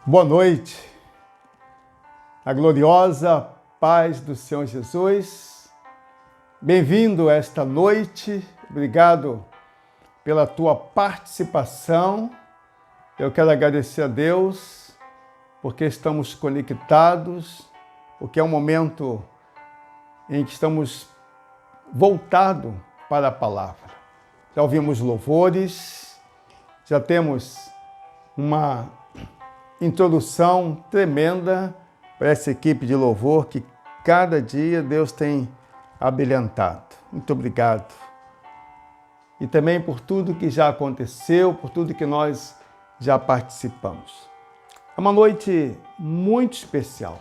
Boa noite, a gloriosa paz do Senhor Jesus. Bem-vindo esta noite, obrigado pela tua participação. Eu quero agradecer a Deus porque estamos conectados, porque é um momento em que estamos voltados para a palavra. Já ouvimos louvores, já temos uma introdução tremenda para essa equipe de louvor que cada dia Deus tem abrilhantado. Muito obrigado. E também por tudo que já aconteceu, por tudo que nós já participamos. É uma noite muito especial.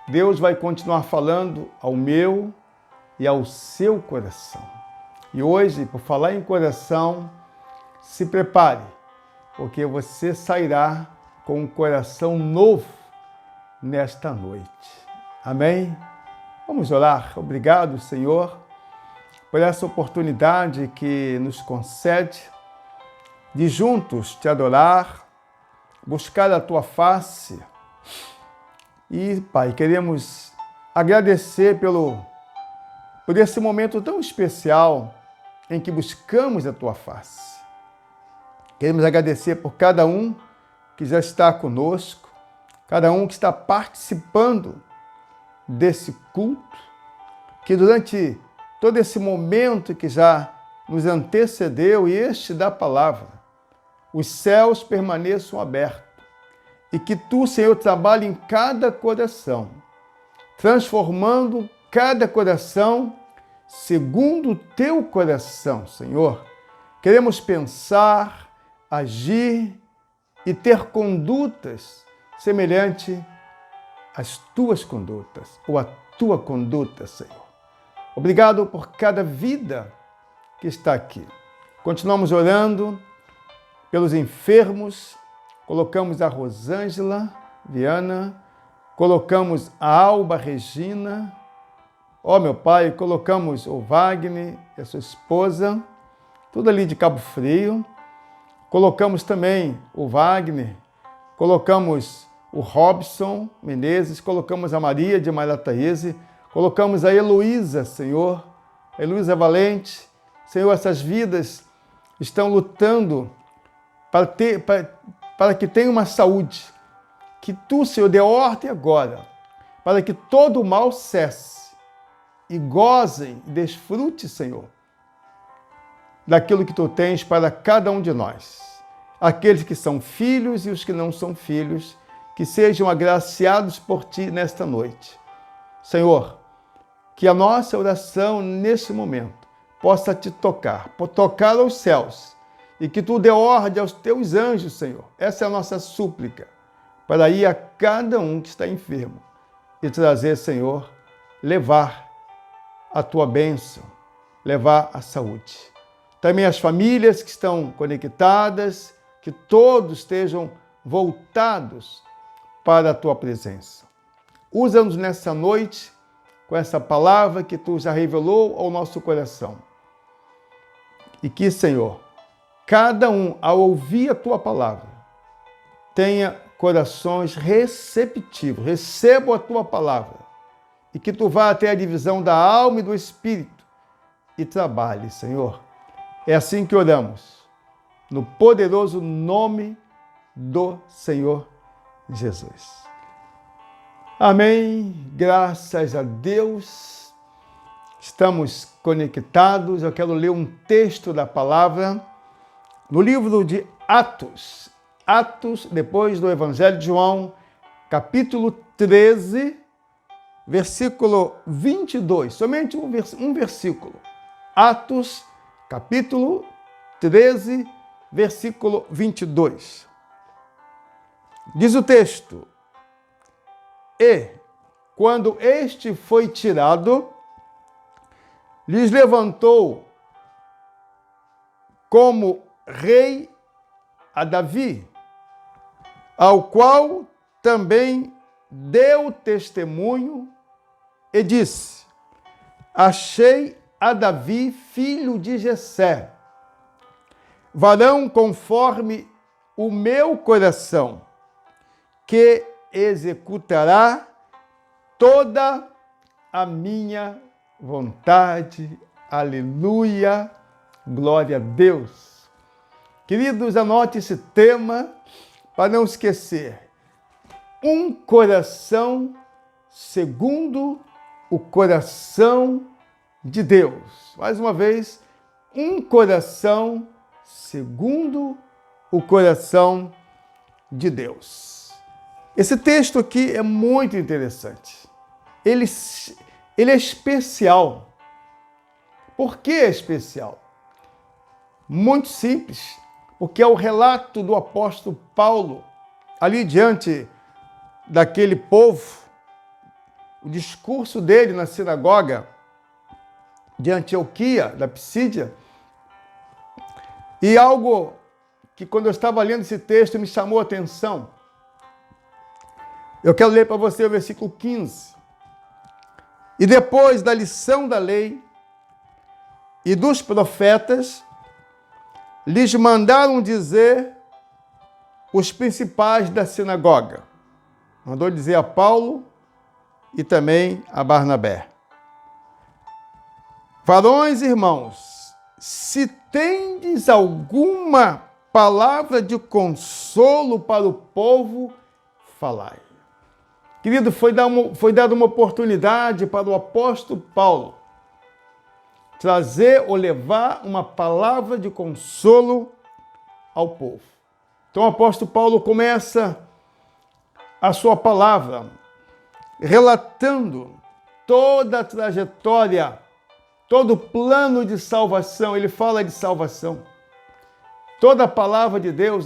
Deus vai continuar falando ao meu e ao seu coração. E hoje, por falar em coração, se prepare, porque você sairá com um coração novo nesta noite. Amém? Vamos orar. Obrigado, Senhor, por essa oportunidade que nos concede de juntos te adorar, buscar a tua face. E, Pai, queremos agradecer por esse momento tão especial em que buscamos a tua face. Queremos agradecer por cada um que já está conosco, cada um que está participando desse culto, que durante todo esse momento que já nos antecedeu e este da palavra, os céus permaneçam abertos e que tu, Senhor, trabalhe em cada coração, transformando cada coração segundo o teu coração, Senhor. Queremos pensar, agir e ter condutas semelhantes às tuas condutas, ou à tua conduta, Senhor. Obrigado por cada vida que está aqui. Continuamos orando pelos enfermos, colocamos a Rosângela Viana, colocamos a Alba Regina, meu Pai, colocamos o Wagner e a sua esposa, tudo ali de Cabo Frio. Colocamos também o Wagner, colocamos o Robson Menezes, colocamos a Maria de Marataíze, colocamos a Heloísa, Senhor, a Heloísa Valente. Senhor, essas vidas estão lutando para que tenham uma saúde, que tu, Senhor, dê ordem agora, para que todo o mal cesse e gozem e desfrute, Senhor, daquilo que tu tens para cada um de nós. Aqueles que são filhos e os que não são filhos, que sejam agraciados por ti nesta noite. Senhor, que a nossa oração neste momento possa te tocar aos céus, e que tu dê ordem aos teus anjos, Senhor. Essa é a nossa súplica, para ir a cada um que está enfermo e trazer, Senhor, levar a tua bênção, levar a saúde. Também as famílias que estão conectadas, que todos estejam voltados para a tua presença. Usa-nos nessa noite com essa palavra que tu já revelou ao nosso coração. E que, Senhor, cada um, ao ouvir a tua palavra, tenha corações receptivos, recebam a tua palavra, e que tu vá até a divisão da alma e do espírito e trabalhe, Senhor. É assim que oramos, no poderoso nome do Senhor Jesus. Amém. Graças a Deus. Estamos conectados. Eu quero ler um texto da palavra no livro de Atos. Atos, depois do Evangelho de João, capítulo 13, versículo 22. Somente um versículo. Atos, capítulo 13, versículo 22. Diz o texto: E, quando este foi tirado, lhes levantou como rei a Davi, ao qual também deu testemunho e disse: Achei a Davi, filho de Jessé, varão conforme o meu coração, que executará toda a minha vontade. Aleluia, glória a Deus. Queridos, anote esse tema para não esquecer. Um coração segundo o coração de Deus. Mais uma vez, um coração segundo o coração de Deus. Esse texto aqui é muito interessante. Ele é especial. Por que é especial? Muito simples, porque é o relato do apóstolo Paulo, ali diante daquele povo, o discurso dele na sinagoga de Antioquia, da Psídia, e algo que quando eu estava lendo esse texto me chamou a atenção. Eu quero ler para você o versículo 15. E depois da lição da lei e dos profetas, lhes mandaram dizer os principais da sinagoga. Mandou dizer a Paulo e também a Barnabé: varões e irmãos, se tendes alguma palavra de consolo para o povo, falai. Querido, foi dada uma oportunidade para o apóstolo Paulo trazer ou levar uma palavra de consolo ao povo. Então o apóstolo Paulo começa a sua palavra relatando toda a trajetória, todo o plano de salvação. Ele fala de salvação. Toda a palavra de Deus,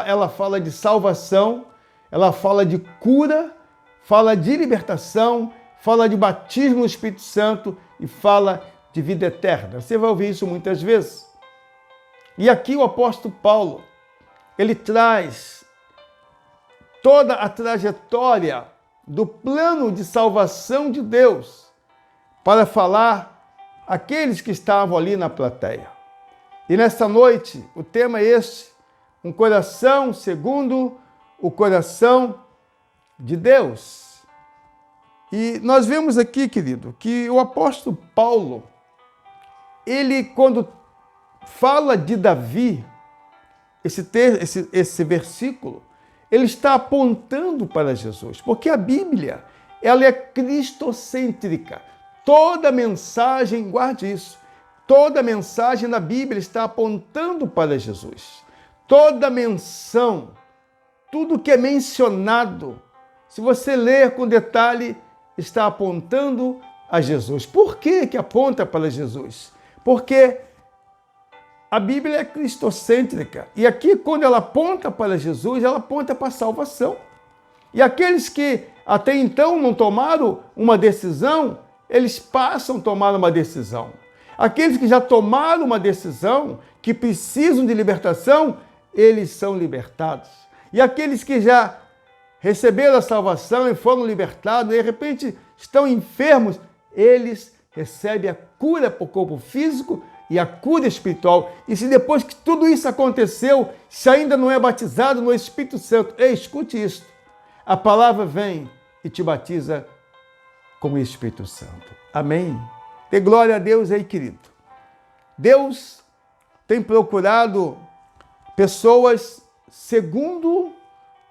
ela fala de salvação, ela fala de cura, fala de libertação, fala de batismo no Espírito Santo e fala de vida eterna. Você vai ouvir isso muitas vezes. E aqui o apóstolo Paulo, ele traz toda a trajetória do plano de salvação de Deus para falar àqueles que estavam ali na plateia. E nesta noite, o tema é este: um coração segundo o coração de Deus. E nós vemos aqui, querido, que o apóstolo Paulo, ele quando fala de Davi, esse versículo, ele está apontando para Jesus, porque a Bíblia, ela é cristocêntrica. Toda mensagem, guarde isso, toda mensagem da Bíblia está apontando para Jesus. Toda menção, tudo que é mencionado, se você ler com detalhe, está apontando a Jesus. Por que que aponta para Jesus? Porque a Bíblia é cristocêntrica. E aqui, quando ela aponta para Jesus, ela aponta para a salvação. E aqueles que até então não tomaram uma decisão, eles passam a tomar uma decisão. Aqueles que já tomaram uma decisão, que precisam de libertação, eles são libertados. E aqueles que já receberam a salvação e foram libertados, de repente estão enfermos, eles recebem a cura para o corpo físico e a cura espiritual. E se depois que tudo isso aconteceu, se ainda não é batizado no Espírito Santo, ei, escute isso, a palavra vem e te batiza com o Espírito Santo. Amém? Dê glória a Deus aí, querido. Deus tem procurado pessoas segundo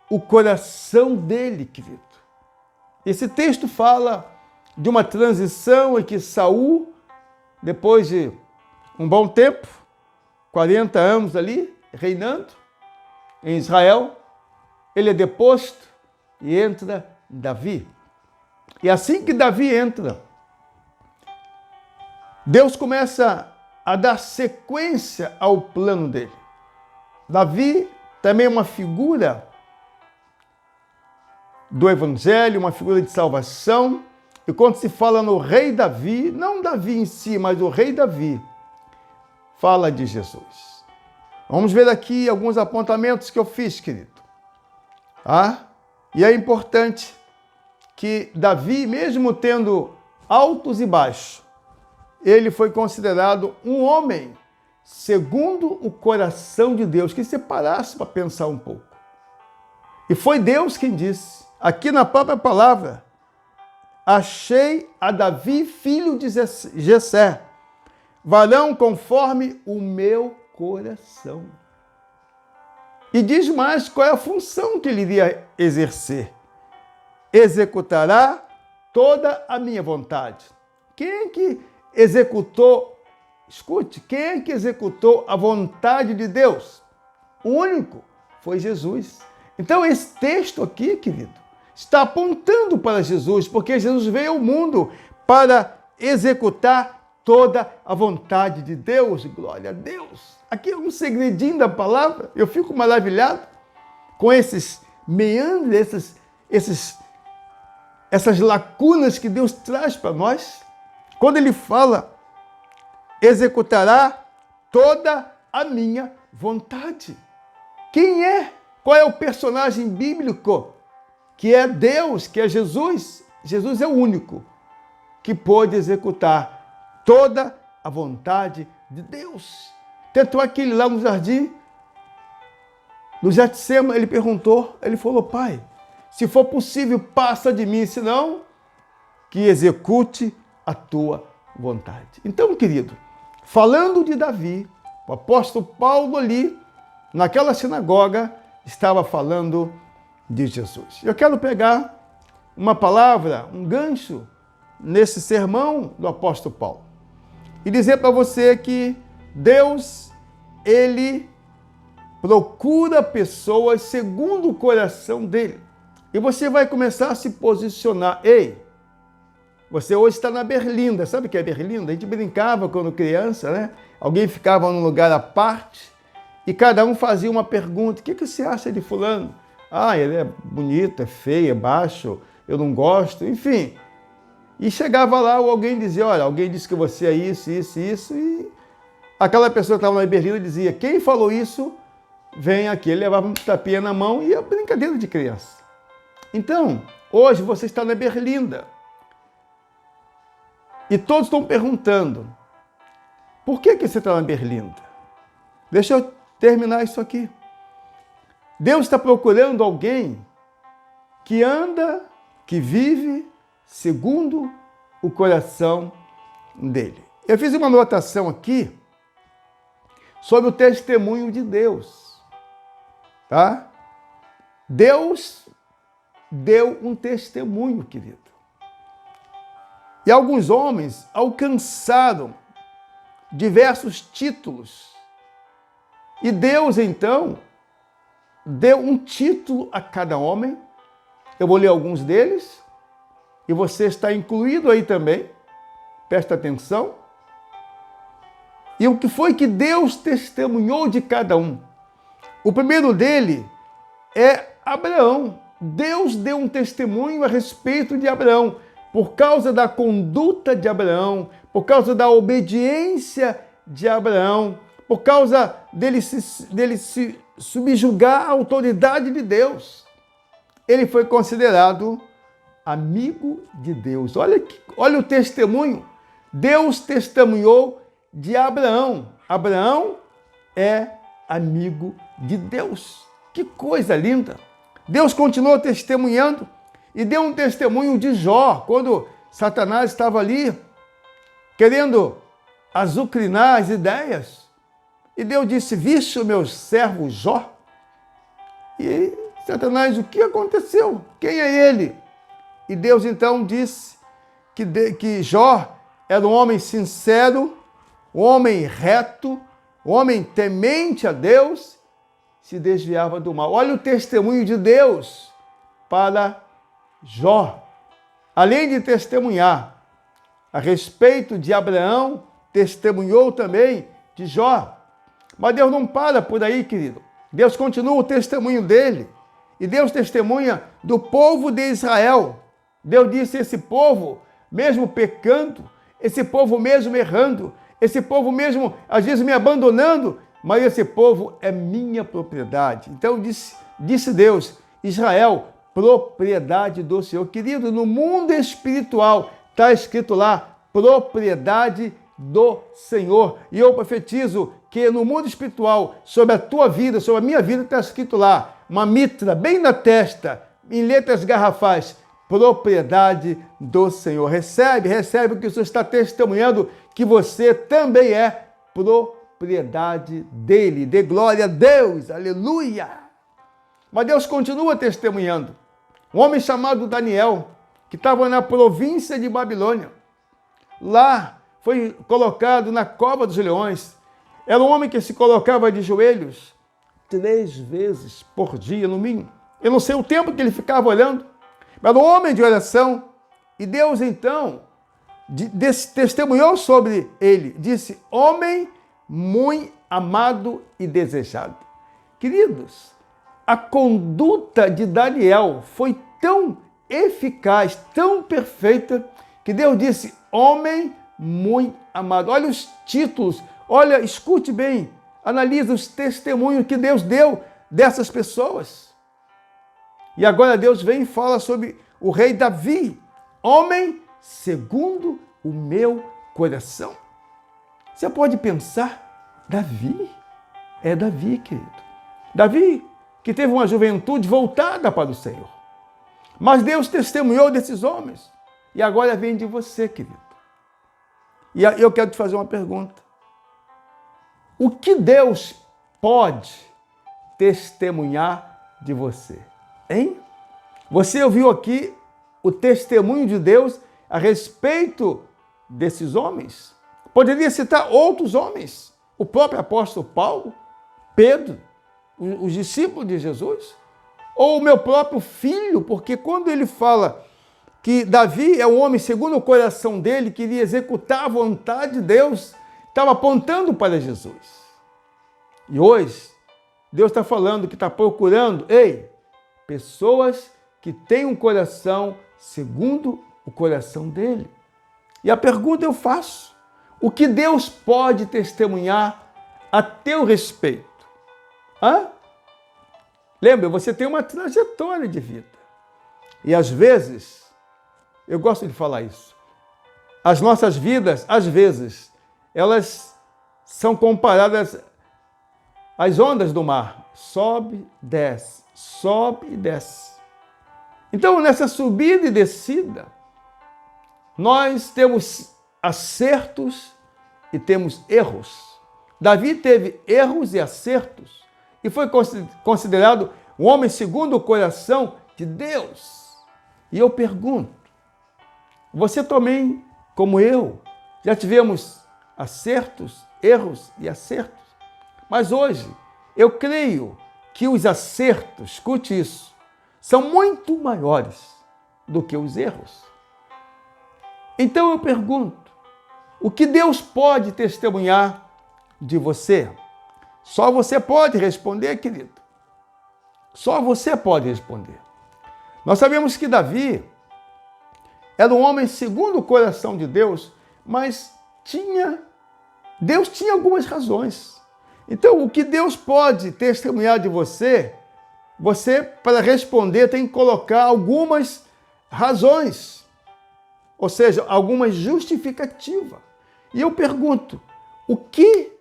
o coração dele, querido. Esse texto fala de uma transição em que Saul, depois de um bom tempo, 40 anos ali, reinando em Israel, ele é deposto e entra Davi. E assim que Davi entra, Deus começa a dar sequência ao plano dele. Davi também é uma figura do Evangelho, uma figura de salvação. E quando se fala no rei Davi, não Davi em si, mas o rei Davi, fala de Jesus. Vamos ver aqui alguns apontamentos que eu fiz, querido. E é importante que Davi, mesmo tendo altos e baixos, ele foi considerado um homem segundo o coração de Deus, que se parasse para pensar um pouco. E foi Deus quem disse, aqui na própria palavra, achei a Davi, filho de Jessé, varão conforme o meu coração. E diz mais qual é a função que ele iria exercer. Executará toda a minha vontade. Quem é que executou, escute, quem é que executou a vontade de Deus? O único foi Jesus. Então esse texto aqui, querido, está apontando para Jesus, porque Jesus veio ao mundo para executar toda a vontade de Deus. Glória a Deus. Aqui é um segredinho da palavra. Eu fico maravilhado com esses meandros, essas lacunas que Deus traz para nós. Quando ele fala, executará toda a minha vontade. Quem é? Qual é o personagem bíblico? Que é Deus, que é Jesus. Jesus é o único que pôde executar toda a vontade de Deus. Tanto é que ele lá no jardim, no Getsêmani, ele perguntou, ele falou, Pai, se for possível, passa de mim, senão que execute a tua vontade. Então, querido, falando de Davi, o apóstolo Paulo ali, naquela sinagoga, estava falando de Jesus. Eu quero pegar uma palavra, um gancho, nesse sermão do apóstolo Paulo e dizer para você que Deus, ele procura pessoas segundo o coração dele. E você vai começar a se posicionar. Ei, você hoje está na berlinda. Sabe o que é berlinda? A gente brincava quando criança, né? Alguém ficava num lugar à parte e cada um fazia uma pergunta. O que você acha de fulano? Ah, ele é bonito, é feio, é baixo, eu não gosto, enfim. E chegava lá, alguém dizia, olha, alguém disse que você é isso, isso, isso, e aquela pessoa que estava na berlinda dizia, quem falou isso, vem aqui. Ele levava um tapinha na mão e é brincadeira de criança. Então, hoje você está na berlinda. E todos estão perguntando, por que você está na berlinda? Deixa eu terminar isso aqui. Deus está procurando alguém que anda, que vive segundo o coração dele. Eu fiz uma anotação aqui sobre o testemunho de Deus, tá? Deus deu um testemunho, querido. E alguns homens alcançaram diversos títulos. E Deus, então, deu um título a cada homem. Eu vou ler alguns deles. E você está incluído aí também. Presta atenção. E o que foi que Deus testemunhou de cada um? O primeiro dele é Abraão. Deus deu um testemunho a respeito de Abraão. Por causa da conduta de Abraão, por causa da obediência de Abraão, por causa dele se subjugar à autoridade de Deus. Ele foi considerado amigo de Deus. Olha o testemunho. Deus testemunhou de Abraão. Abraão é amigo de Deus. Que coisa linda! Deus continuou testemunhando e deu um testemunho de Jó, quando Satanás estava ali querendo azucrinar as ideias. E Deus disse, viste o meu servo Jó? E Satanás, o que aconteceu? Quem é ele? E Deus então disse que Jó era um homem sincero, um homem reto, um homem temente a Deus, se desviava do mal. Olha o testemunho de Deus para Jó. Além de testemunhar a respeito de Abraão, testemunhou também de Jó. Mas Deus não para por aí, querido. Deus continua o testemunho dele. E Deus testemunha do povo de Israel. Deus disse, esse povo, mesmo pecando, esse povo mesmo errando, esse povo mesmo, às vezes, me abandonando, mas esse povo é minha propriedade. Então disse Deus, Israel, propriedade do Senhor. Querido, no mundo espiritual está escrito lá, propriedade do Senhor. E eu profetizo que no mundo espiritual, sobre a tua vida, sobre a minha vida, está escrito lá, uma mitra bem na testa, em letras garrafais, propriedade do Senhor. Recebe, porque o Senhor está testemunhando que você também é propriedade dele. Dê glória a Deus, aleluia! Mas Deus continua testemunhando. Um homem chamado Daniel, que estava na província de Babilônia, lá foi colocado na cova dos leões. Era um homem que se colocava de joelhos 3 vezes por dia, no mínimo. Eu não sei o tempo que ele ficava olhando, mas um homem de oração. E Deus, então, testemunhou sobre ele. Disse, homem muito amado e desejado. Queridos, a conduta de Daniel foi tão eficaz, tão perfeita, que Deus disse, homem muito amado. Olha os títulos, olha, escute bem, analisa os testemunhos que Deus deu dessas pessoas. E agora Deus vem e fala sobre o rei Davi, homem segundo o meu coração. Você pode pensar, Davi, querido. Davi, que teve uma juventude voltada para o Senhor. Mas Deus testemunhou desses homens. E agora vem de você, querido. E eu quero te fazer uma pergunta. O que Deus pode testemunhar de você? Hein? Você ouviu aqui o testemunho de Deus a respeito desses homens? Poderia citar outros homens. O próprio apóstolo Paulo, Pedro, os discípulos de Jesus. Ou o meu próprio filho, porque quando ele fala que Davi é um homem segundo o coração dele, que iria executar a vontade de Deus, estava apontando para Jesus. E hoje, Deus está falando que está procurando, pessoas que têm um coração segundo o coração dele. E a pergunta eu faço, o que Deus pode testemunhar a teu respeito? Lembra, você tem uma trajetória de vida. E às vezes, eu gosto de falar isso, as nossas vidas, às vezes, elas são comparadas às ondas do mar. Sobe, desce, sobe e desce. Então, nessa subida e descida, nós temos acertos e temos erros. Davi teve erros e acertos e foi considerado um homem segundo o coração de Deus. E eu pergunto, você também, como eu, já tivemos acertos, erros e acertos? Mas hoje, eu creio que os acertos, escute isso, são muito maiores do que os erros. Então eu pergunto, o que Deus pode testemunhar de você? Só você pode responder, querido. Só você pode responder. Nós sabemos que Davi era um homem segundo o coração de Deus, mas Deus tinha algumas razões. Então, o que Deus pode testemunhar de você, para responder, tem que colocar algumas razões, ou seja, algumas justificativas. E eu pergunto, o que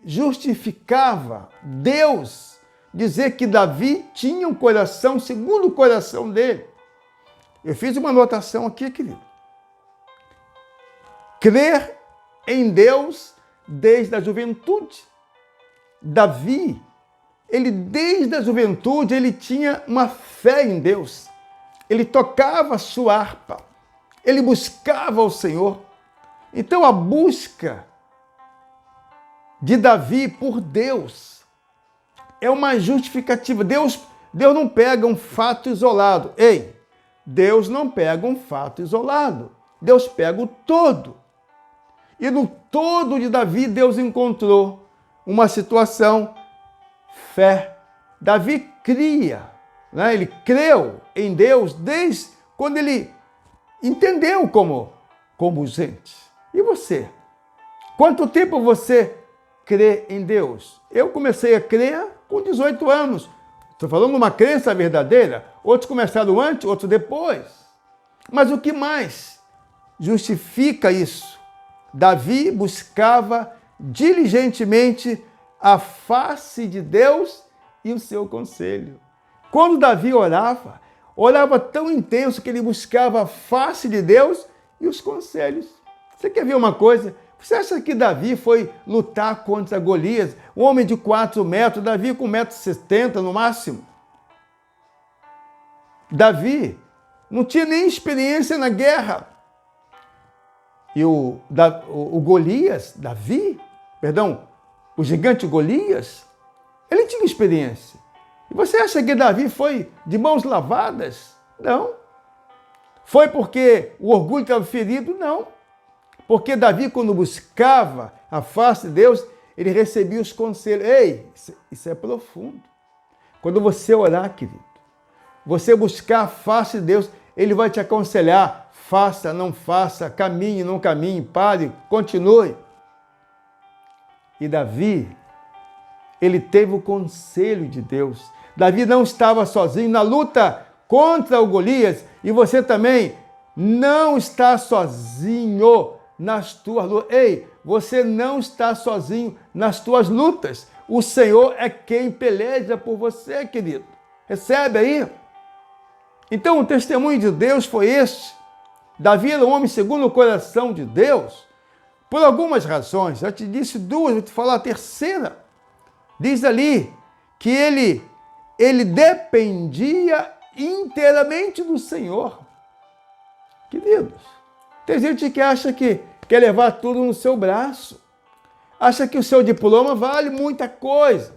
justificava Deus dizer que Davi tinha um coração segundo o coração dele? Eu fiz uma anotação aqui, querido. Crer em Deus desde a juventude. Davi, ele desde a juventude, ele tinha uma fé em Deus. Ele tocava a sua harpa. Ele buscava o Senhor. Então a busca de Davi por Deus é uma justificativa. Deus não pega um fato isolado. Deus não pega um fato isolado. Deus pega o todo. E no todo de Davi, Deus encontrou uma situação, fé. Davi cria, né? Ele creu em Deus desde quando ele entendeu como gente. E você? Quanto tempo você crê em Deus? Eu comecei a crer com 18 anos. Estou falando de uma crença verdadeira. Outros começaram antes, outros depois. Mas o que mais justifica isso? Davi buscava diligentemente a face de Deus e o seu conselho. Quando Davi orava tão intenso que ele buscava a face de Deus e os conselhos. Você quer ver uma coisa? Você acha que Davi foi lutar contra Golias, um homem de 4 metros, Davi com 1,70 m no máximo? Davi não tinha nem experiência na guerra. E o gigante Golias, ele tinha experiência. E você acha que Davi foi de mãos lavadas? Não. Foi porque o orgulho estava ferido? Não. Porque Davi, quando buscava a face de Deus, ele recebia os conselhos. Ei, isso é profundo. Quando você orar, querido, você buscar a face de Deus, ele vai te aconselhar. Faça, não faça, caminhe, não caminhe, pare, continue. E Davi, ele teve o conselho de Deus. Davi não estava sozinho na luta contra o Golias, e você também não está sozinho nas tuas lutas. Ei, você não está sozinho nas tuas lutas. O Senhor é quem peleja por você, querido. Recebe aí? Então o testemunho de Deus foi este. Davi era um homem segundo o coração de Deus, por algumas razões. Já te disse duas, vou te falar a terceira. Diz ali que ele dependia inteiramente do Senhor. Queridos, tem gente que acha que quer levar tudo no seu braço. Acha que o seu diploma vale muita coisa.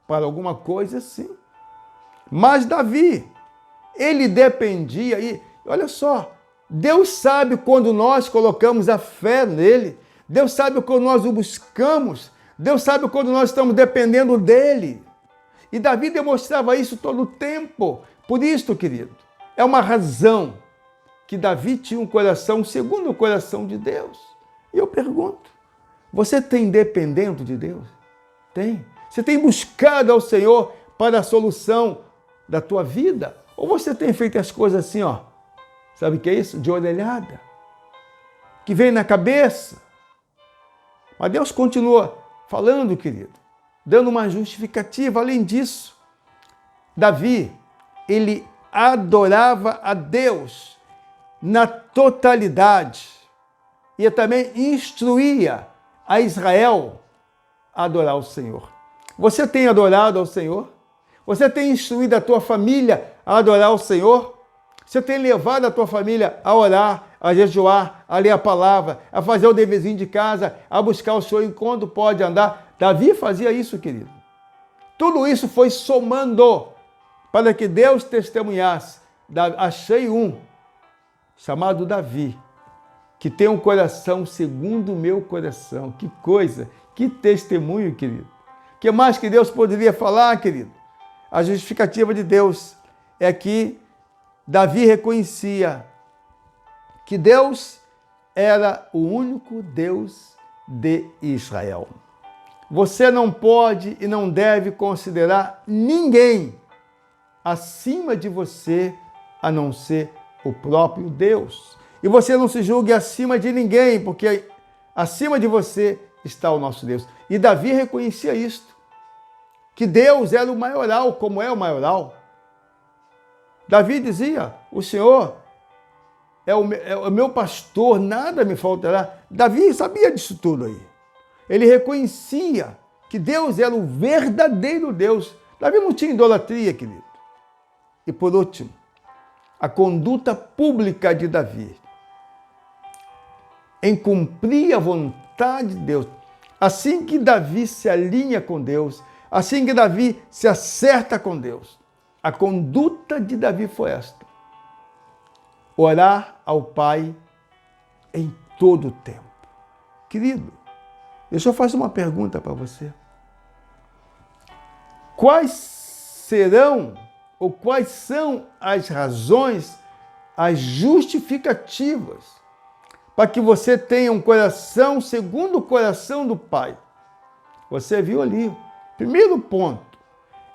Para alguma coisa, sim. Mas Davi, ele dependia, e olha só, Deus sabe quando nós colocamos a fé nele, Deus sabe quando nós o buscamos, Deus sabe quando nós estamos dependendo dele. E Davi demonstrava isso todo o tempo. Por isso, querido, é uma razão que Davi tinha um coração segundo o coração de Deus. E eu pergunto, você tem dependendo de Deus? Tem. Você tem buscado ao Senhor para a solução da tua vida? Ou você tem feito as coisas assim, ó, sabe o que é isso? De orelhada, que vem na cabeça. Mas Deus continua falando, querido, dando uma justificativa. Além disso, Davi, ele adorava a Deus na totalidade e também instruía a Israel a adorar o Senhor. Você tem adorado ao Senhor? Você tem instruído a tua família a adorar o Senhor? Você tem levado a tua família a orar, a jejuar, a ler a palavra, a fazer o deverzinho de casa, a buscar o Senhor enquanto pode andar? Davi fazia isso, querido. Tudo isso foi somando para que Deus testemunhasse. Achei um chamado Davi, que tem um coração segundo o meu coração. Que coisa, que testemunho, querido. O que mais que Deus poderia falar, querido? A justificativa de Deus é que Davi reconhecia que Deus era o único Deus de Israel. Você não pode e não deve considerar ninguém acima de você, a não ser o próprio Deus. E você não se julgue acima de ninguém, porque acima de você está o nosso Deus. E Davi reconhecia isto, que Deus era o maioral, como é o maioral. Davi dizia, o Senhor é o meu pastor, nada me faltará. Davi sabia disso tudo aí. Ele reconhecia que Deus era o verdadeiro Deus. Davi não tinha idolatria, querido. E por último, a conduta pública de Davi em cumprir a vontade de Deus. Assim que Davi se alinha com Deus, assim que Davi se acerta com Deus, a conduta de Davi foi esta: orar ao Pai em todo o tempo. Querido, deixa eu fazer uma pergunta para você. Quais serão ou quais são as razões, as justificativas para que você tenha um coração segundo o coração do Pai? Você viu ali. Primeiro ponto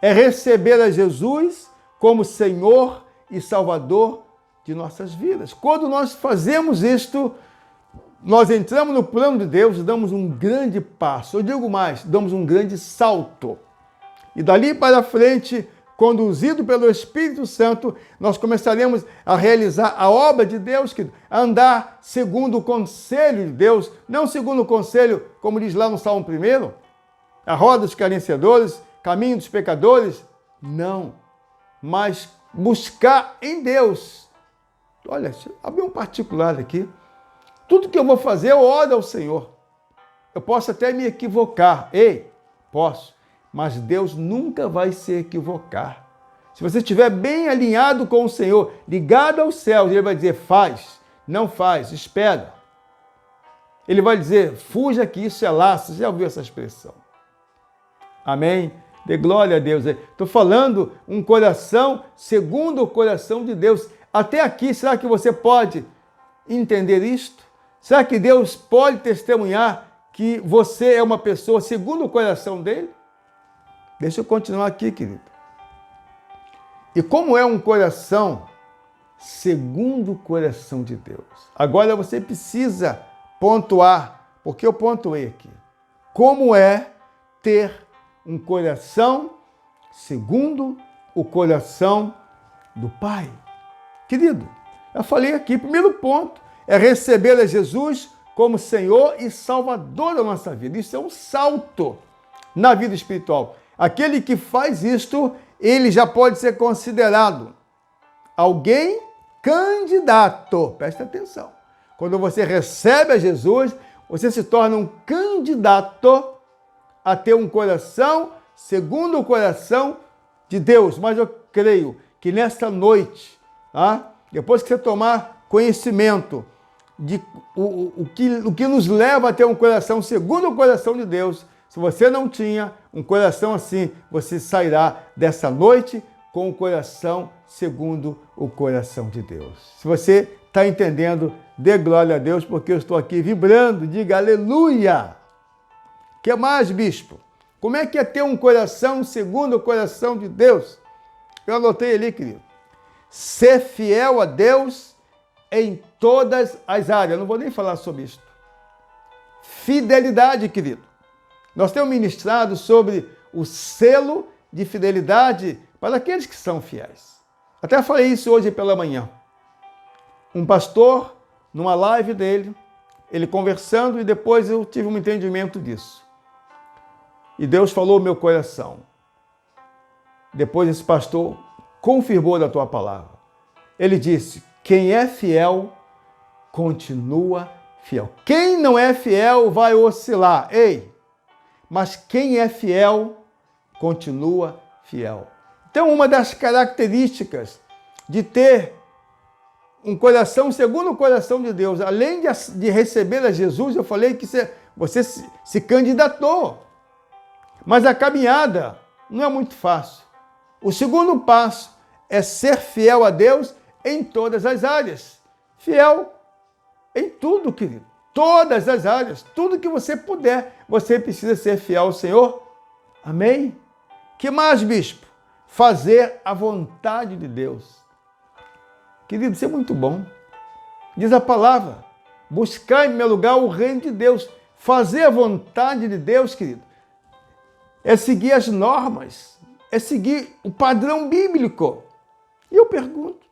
é receber a Jesus como Senhor e Salvador de nossas vidas. Quando nós fazemos isto, nós entramos no plano de Deus e damos um grande passo. Eu digo mais, damos um grande salto. E dali para frente, conduzido pelo Espírito Santo, nós começaremos a realizar a obra de Deus, a andar segundo o conselho de Deus, não segundo o conselho, como diz lá no Salmo 1, a roda dos carenciadores, caminho dos pecadores. Não, mas buscar em Deus. Olha, abri um particular aqui. Tudo que eu vou fazer, eu oro ao Senhor. Eu posso até me equivocar. Ei, posso. Mas Deus nunca vai se equivocar. Se você estiver bem alinhado com o Senhor, ligado aos céus, Ele vai dizer, faz, não faz, espera. Ele vai dizer, fuja que isso é laço. Você já ouviu essa expressão? Amém? Dê glória a Deus. Estou falando um coração segundo o coração de Deus. Até aqui, será que você pode entender isto? Será que Deus pode testemunhar que você é uma pessoa segundo o coração dele? Deixa eu continuar aqui, querido. E como é um coração segundo o coração de Deus? Agora você precisa pontuar, porque eu pontuei aqui. Como é ter um coração segundo o coração do Pai? Querido, eu falei aqui, primeiro ponto é receber a Jesus como Senhor e Salvador da nossa vida. Isso é um salto na vida espiritual. Aquele que faz isto, ele já pode ser considerado alguém candidato. Presta atenção. Quando você recebe a Jesus, você se torna um candidato a ter um coração segundo o coração de Deus. Mas eu creio que nesta noite, depois que você tomar conhecimento de o que nos leva a ter um coração segundo o coração de Deus, se você não tinha um coração assim, você sairá dessa noite com o coração segundo o coração de Deus. Se você está entendendo, dê glória a Deus, porque eu estou aqui vibrando, diga aleluia. O que mais, bispo? Como é que é ter um coração segundo o coração de Deus? Eu anotei ali, querido. Ser fiel a Deus em todas as áreas. Eu não vou nem falar sobre isso. Fidelidade, querido. Nós temos ministrado sobre o selo de fidelidade para aqueles que são fiéis. Até falei isso hoje pela manhã. Um pastor, numa live dele, ele conversando, e depois eu tive um entendimento disso. E Deus falou ao meu coração. Depois esse pastor confirmou da tua palavra. Ele disse, quem é fiel, continua fiel. Quem não é fiel vai oscilar. Ei! Mas quem é fiel, continua fiel. Então, uma das características de ter um coração segundo o coração de Deus, além de receber a Jesus, eu falei que você se candidatou. Mas a caminhada não é muito fácil. O segundo passo é ser fiel a Deus em todas as áreas. Fiel em tudo, querido. Todas as áreas, tudo que você puder, você precisa ser fiel ao Senhor. Amém? Que mais, bispo? Fazer a vontade de Deus. Querido, isso é muito bom. Diz a palavra, buscar em meu lugar o reino de Deus. Fazer a vontade de Deus, querido, é seguir as normas, é seguir o padrão bíblico. E eu pergunto,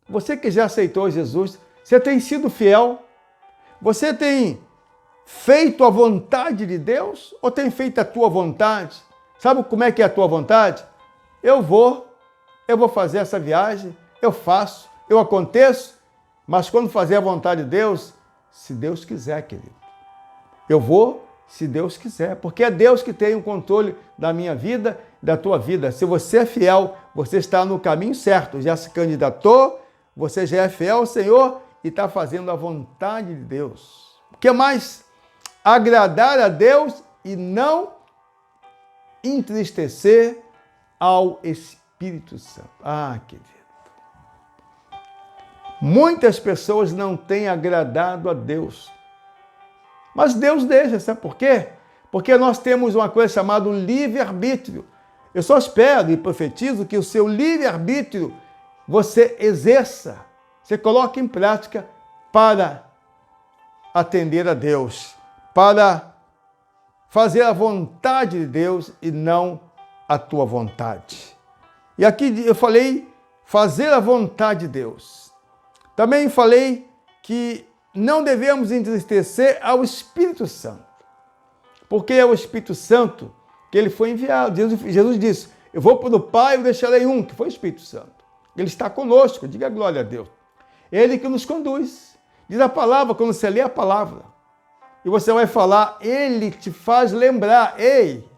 você que já aceitou Jesus, você tem sido fiel? Você tem feito a vontade de Deus ou tem feito a tua vontade? Sabe como é que é a tua vontade? Eu vou fazer essa viagem, eu faço, eu aconteço, mas quando fazer a vontade de Deus, se Deus quiser, querido. Eu vou, se Deus quiser, porque é Deus que tem o controle da minha vida, da tua vida. Se você é fiel, você está no caminho certo, já se candidatou, você já é fiel ao Senhor e está fazendo a vontade de Deus. O que mais? Agradar a Deus e não entristecer ao Espírito Santo. Ah, querido. Muitas pessoas não têm agradado a Deus. Mas Deus deixa, sabe por quê? Porque nós temos uma coisa chamada livre-arbítrio. Eu só espero e profetizo que o seu livre-arbítrio você exerça, você coloque em prática para atender a Deus, para fazer a vontade de Deus e não a tua vontade. E aqui eu falei fazer a vontade de Deus. Também falei que não devemos entristecer ao Espírito Santo, porque é o Espírito Santo que ele foi enviado. Jesus disse, eu vou para o Pai e deixarei um, que foi o Espírito Santo. Ele está conosco, diga glória a Deus. Ele que nos conduz. Diz a palavra, quando você lê a palavra, e você vai falar, ele te faz lembrar. Ei,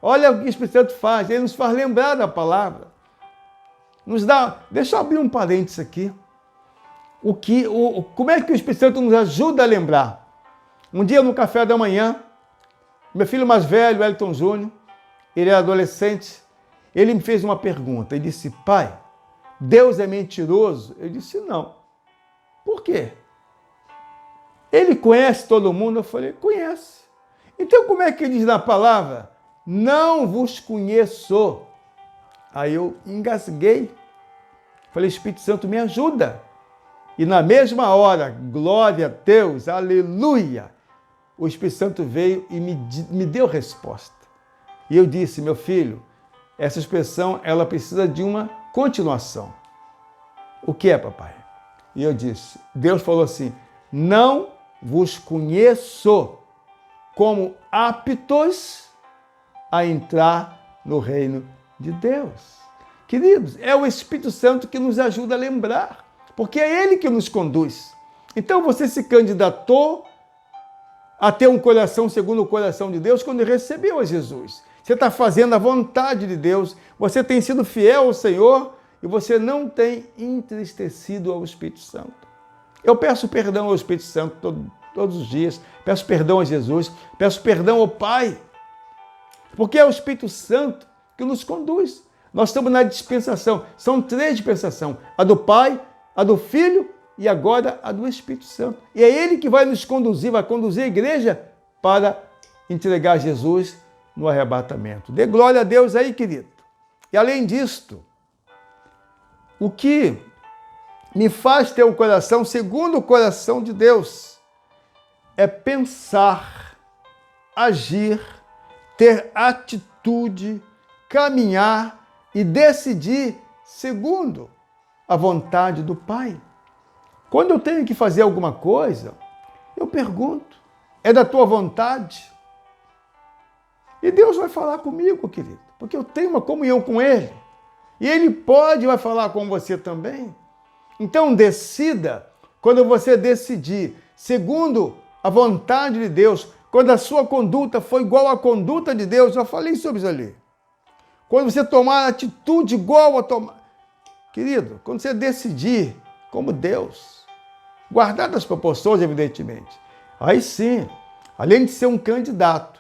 olha o que o Espírito Santo faz, ele nos faz lembrar da palavra. Nos dá, deixa eu abrir um parênteses aqui. Como é que o Espírito Santo nos ajuda a lembrar? Um dia no café da manhã, meu filho mais velho, Elton Júnior, ele é adolescente, ele me fez uma pergunta. Ele disse, pai, Deus é mentiroso? Eu disse, não. Por quê? Ele conhece todo mundo? Eu falei, conhece. Então como é que ele diz na palavra? Não vos conheço. Aí eu engasguei. Falei, Espírito Santo, me ajuda. E na mesma hora, glória a Deus, aleluia, o Espírito Santo veio e me deu resposta. E eu disse, meu filho, essa expressão, ela precisa de uma continuação. O que é, papai? E eu disse, Deus falou assim, não vos conheço como aptos a entrar no reino de Deus. Queridos, é o Espírito Santo que nos ajuda a lembrar, porque é Ele que nos conduz. Então você se candidatou a ter um coração segundo o coração de Deus quando recebeu a Jesus. Você está fazendo a vontade de Deus, você tem sido fiel ao Senhor e você não tem entristecido ao Espírito Santo. Eu peço perdão ao Espírito Santo todos os dias, peço perdão a Jesus, peço perdão ao Pai, porque é o Espírito Santo que nos conduz. Nós estamos na dispensação, são 3 dispensações, a do Pai, a do Filho e agora a do Espírito Santo. E é Ele que vai nos conduzir, vai conduzir a igreja para entregar Jesus no arrebatamento. Dê glória a Deus aí, querido. E além disto, o que me faz ter um coração segundo o coração de Deus é pensar, agir, ter atitude, caminhar e decidir segundo a vontade do Pai. Quando eu tenho que fazer alguma coisa, eu pergunto, é da tua vontade? E Deus vai falar comigo, querido, porque eu tenho uma comunhão com Ele. E Ele vai falar com você também. Então decida, quando você decidir, segundo a vontade de Deus, quando a sua conduta for igual à conduta de Deus, eu falei sobre isso ali. Quando você tomar atitude igual a tomar... Querido, quando você decidir como Deus, guardar as proporções, evidentemente, aí sim, além de ser um candidato,